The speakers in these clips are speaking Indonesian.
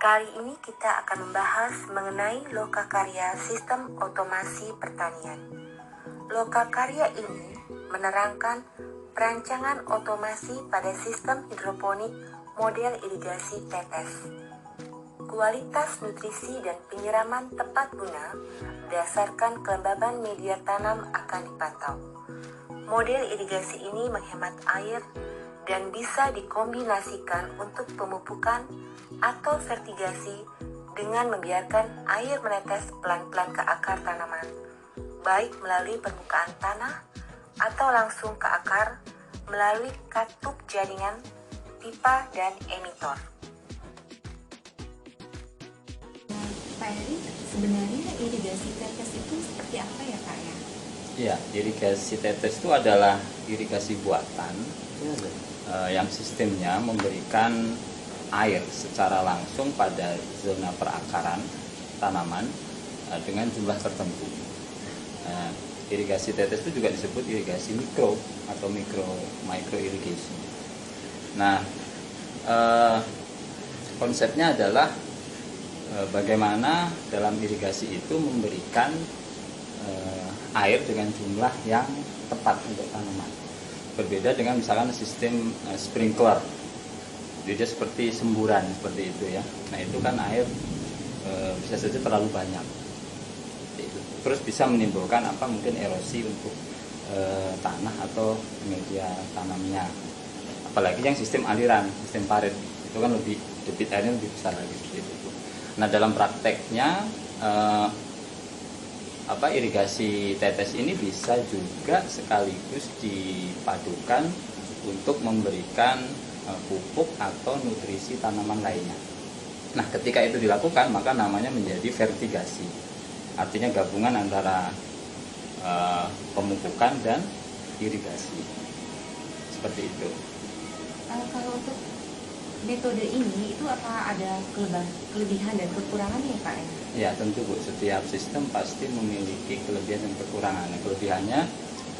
Kali ini kita akan membahas mengenai lokakarya sistem otomasi pertanian. Lokakarya ini menerangkan perancangan otomasi pada sistem hidroponik model irigasi tetes. Kualitas nutrisi dan penyiraman tepat guna berdasarkan kelembaban media tanam akan dipantau. Model irigasi ini menghemat air dan bisa dikombinasikan untuk pemupukan atau vertigasi dengan membiarkan air menetes pelan-pelan ke akar tanaman, baik melalui permukaan tanah atau langsung ke akar melalui katup jaringan, pipa, dan emitor. Pak Eri, sebenarnya irigasi tetes itu seperti apa ya Pak ya? Ya, irigasi tetes itu adalah irigasi buatan yang sistemnya memberikan air secara langsung pada zona perakaran tanaman dengan jumlah tertentu. Irigasi tetes itu juga disebut irigasi mikro atau micro irrigation. Nah, konsepnya adalah bagaimana dalam irigasi itu memberikan air dengan jumlah yang tepat untuk tanaman. Berbeda dengan misalkan sistem sprinkler, jadi seperti semburan seperti itu ya. Nah itu kan air bisa saja terlalu banyak, terus bisa menimbulkan mungkin erosi untuk tanah atau media tanamnya. Apalagi yang sistem aliran, sistem parit itu kan lebih debit airnya lebih besar lagi seperti itu. Nah dalam prakteknya irigasi tetes ini bisa juga sekaligus dipadukan untuk memberikan pupuk atau nutrisi tanaman lainnya. Nah ketika itu dilakukan maka namanya menjadi vertigasi, artinya gabungan antara pemupukan dan irigasi seperti itu. Kalau untuk metode ini itu apa ada kelebihan dan kekurangannya ya Pak ya? Ya tentu Bu, setiap sistem pasti memiliki kelebihan dan kekurangan. Nah, kelebihannya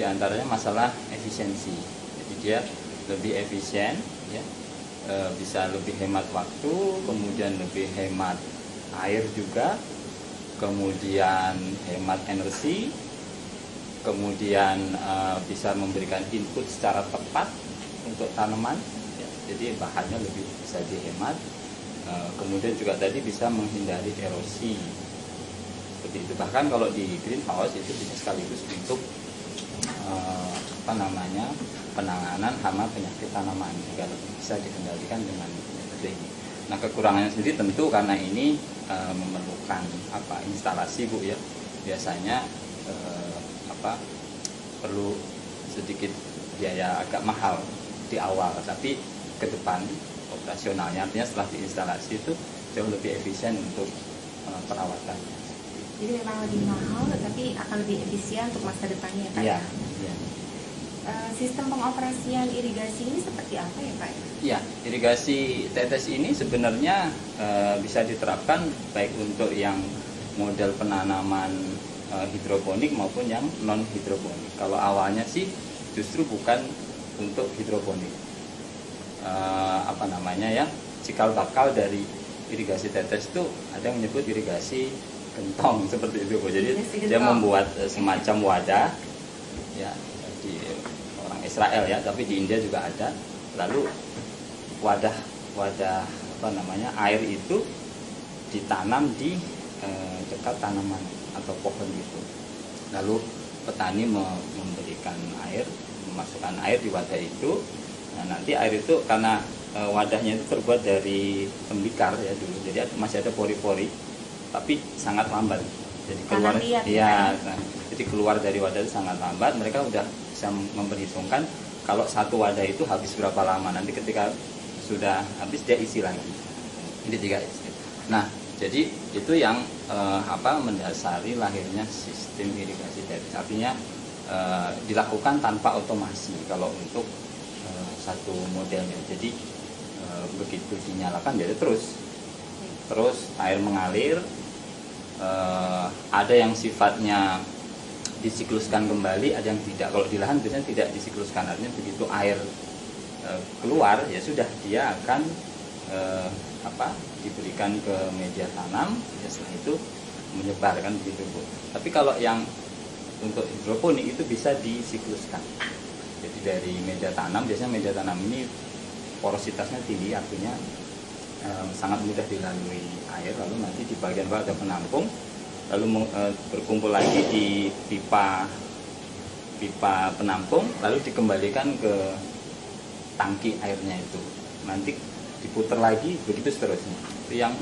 diantaranya masalah efisiensi, jadi dia lebih efisien, ya, bisa lebih hemat waktu, kemudian lebih hemat air juga, kemudian hemat energi, kemudian bisa memberikan input secara tepat untuk tanaman, ya, jadi bahannya lebih bisa dihemat. Kemudian juga tadi bisa menghindari erosi seperti itu. Bahkan kalau di greenhouse itu bisa sekaligus untuk penanganan hama penyakit tanaman juga bisa dikendalikan dengan metode ini. Nah kekurangannya sendiri tentu karena ini memerlukan instalasi Bu ya, biasanya perlu sedikit biaya agak mahal di awal, tapi ke depan operasionalnya artinya setelah diinstalasi itu jauh lebih efisien untuk perawatannya. Jadi memang lebih mahal tetapi akan lebih efisien untuk masa depannya Pak ya? Iya. Sistem pengoperasian irigasi ini seperti apa ya Pak? Ya, irigasi tetes ini sebenarnya bisa diterapkan baik untuk yang model penanaman hidroponik maupun yang non hidroponik. Kalau awalnya sih justru bukan untuk hidroponik. Cikal bakal dari irigasi tetes itu ada yang menyebut irigasi gentong seperti itu Bu. Jadi dia membuat semacam wadah ya di orang Israel ya, tapi di India juga ada. Lalu wadah air itu ditanam di dekat tanaman atau pohon itu. Lalu petani memberikan air, memasukkan air di wadah itu. Nah, nanti air itu karena wadahnya itu terbuat dari tembikar ya dulu, jadi masih ada pori-pori, tapi sangat lambat. Jadi keluar, jadi keluar dari wadah itu sangat lambat. Mereka udah bisa memperhitungkan kalau satu wadah itu habis berapa lama. Nanti ketika sudah habis dia isi lagi. Ini 3 isi. Nah, jadi itu yang mendasari lahirnya sistem irigasi tetes. Artinya dilakukan tanpa otomasi kalau untuk satu modelnya. Jadi begitu dinyalakan jadi terus air mengalir. Ada yang sifatnya disikluskan kembali, ada yang tidak. Kalau di lahan biasanya tidak disikluskan, artinya begitu air keluar ya sudah dia akan diberikan ke media tanam, ya setelah itu menyebar kan begitu Bu. Tapi kalau yang untuk hidroponik itu bisa disikluskan. Jadi dari media tanam, biasanya media tanam ini porositasnya tinggi, artinya sangat mudah dilalui air. Lalu nanti di bagian bawah ada penampung, lalu berkumpul lagi di pipa penampung, lalu dikembalikan ke tangki airnya itu. Nanti diputar lagi, begitu seterusnya. Itu yang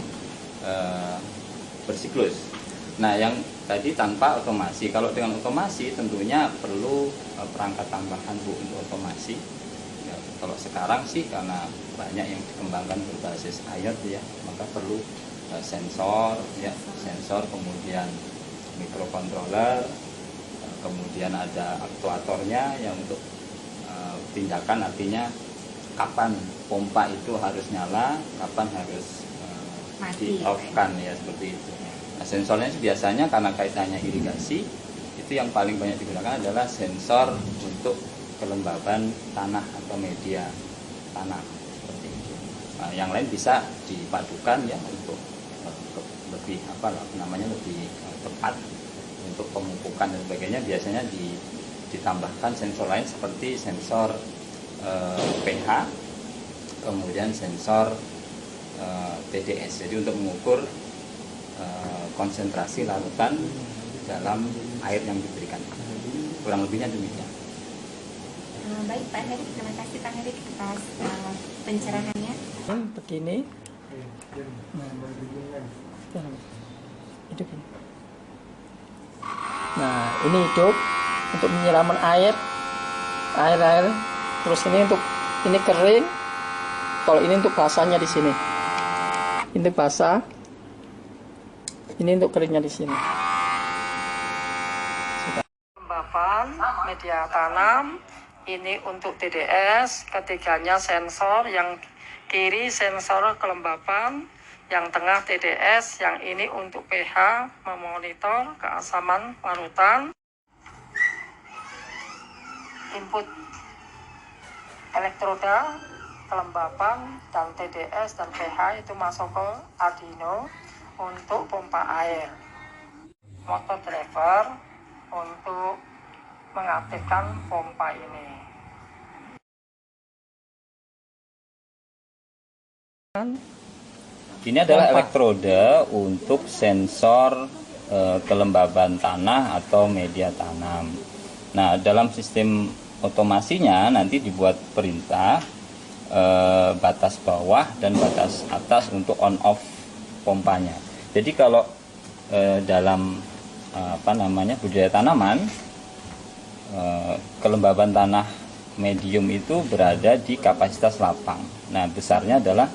bersiklus. Nah, yang tadi tanpa otomasi. Kalau dengan otomasi tentunya perlu perangkat tambahan Bu untuk otomasi. Ya, kalau sekarang sih karena banyak yang dikembangkan berbasis IoT ya, maka perlu sensor ya, sensor, kemudian mikrokontroler, kemudian ada aktuatornya yang untuk tindakan, artinya kapan pompa itu harus nyala, kapan harus di off kan ya, seperti itu. Nah, sensornya biasanya karena kaitannya irigasi, itu yang paling banyak digunakan adalah sensor untuk kelembaban tanah atau media tanah seperti itu. Nah, yang lain bisa dipadukan ya untuk lebih lebih tepat untuk pemupukan dan sebagainya. Biasanya ditambahkan sensor lain seperti sensor pH, kemudian sensor TDS, jadi untuk mengukur konsentrasi larutan dalam air yang diberikan. Kurang lebihnya demikian. Baik Pak Heri, terima kasih Pak Heri atas pencerahannya. Begini. Hidup ini. Nah, ini hidup untuk penyiraman air. Terus ini kering. Kalau ini untuk basahnya di sini. Ini untuk basah. Ini untuk keringnya di sini. Kelembapan media tanam, ini untuk TDS, ketiganya sensor, yang kiri sensor kelembapan, yang tengah TDS, yang ini untuk pH, memonitor keasaman larutan. Input elektroda, kelembapan, dan TDS dan pH itu masuk ke Arduino untuk pompa air. Motor driver untuk mengaktifkan pompa ini. Ini adalah elektroda untuk sensor kelembaban tanah atau media tanam. Nah, dalam sistem otomasinya nanti dibuat perintah batas bawah dan batas atas untuk on off pompanya. Jadi kalau dalam budidaya tanaman, kelembaban tanah medium itu berada di kapasitas lapang. Nah, besarnya adalah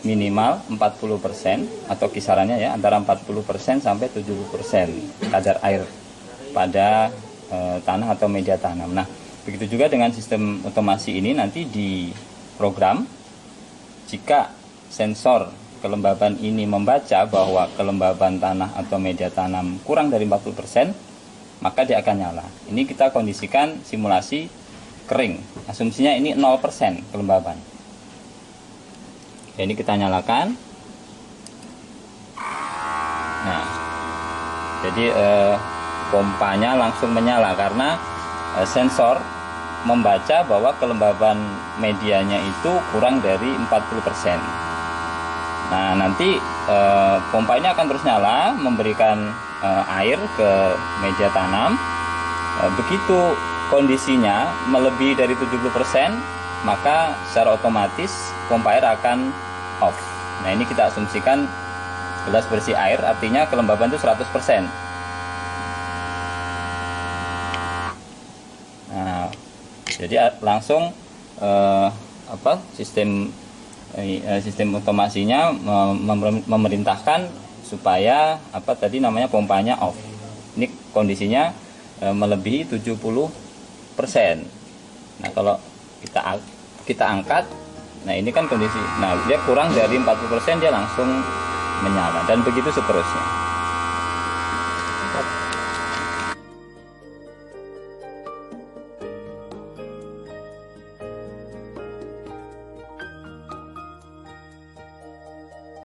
minimal 40% atau kisarannya ya antara 40% sampai 70% kadar air pada tanah atau media tanam. Nah, begitu juga dengan sistem otomasi ini nanti diprogram jika sensor kelembaban ini membaca bahwa kelembaban tanah atau media tanam kurang dari 40%, maka dia akan nyala. Ini kita kondisikan simulasi kering. Asumsinya ini 0% kelembaban. Ini kita nyalakan. Nah, jadi pompanya langsung menyala karena sensor membaca bahwa kelembaban medianya itu kurang dari 40%. Nah, nanti pompa ini akan terus nyala, memberikan air ke media tanam. Begitu kondisinya melebihi dari 70%, maka secara otomatis pompa air akan off. Nah, ini kita asumsikan gelas bersih air, artinya kelembaban itu 100%. Nah, jadi langsung sistem otomasinya memerintahkan supaya pompanya off. Ini kondisinya melebihi 70%. Nah, kalau kita angkat, nah ini kan kondisi. Nah, dia kurang dari 40%, dia langsung menyala dan begitu seterusnya.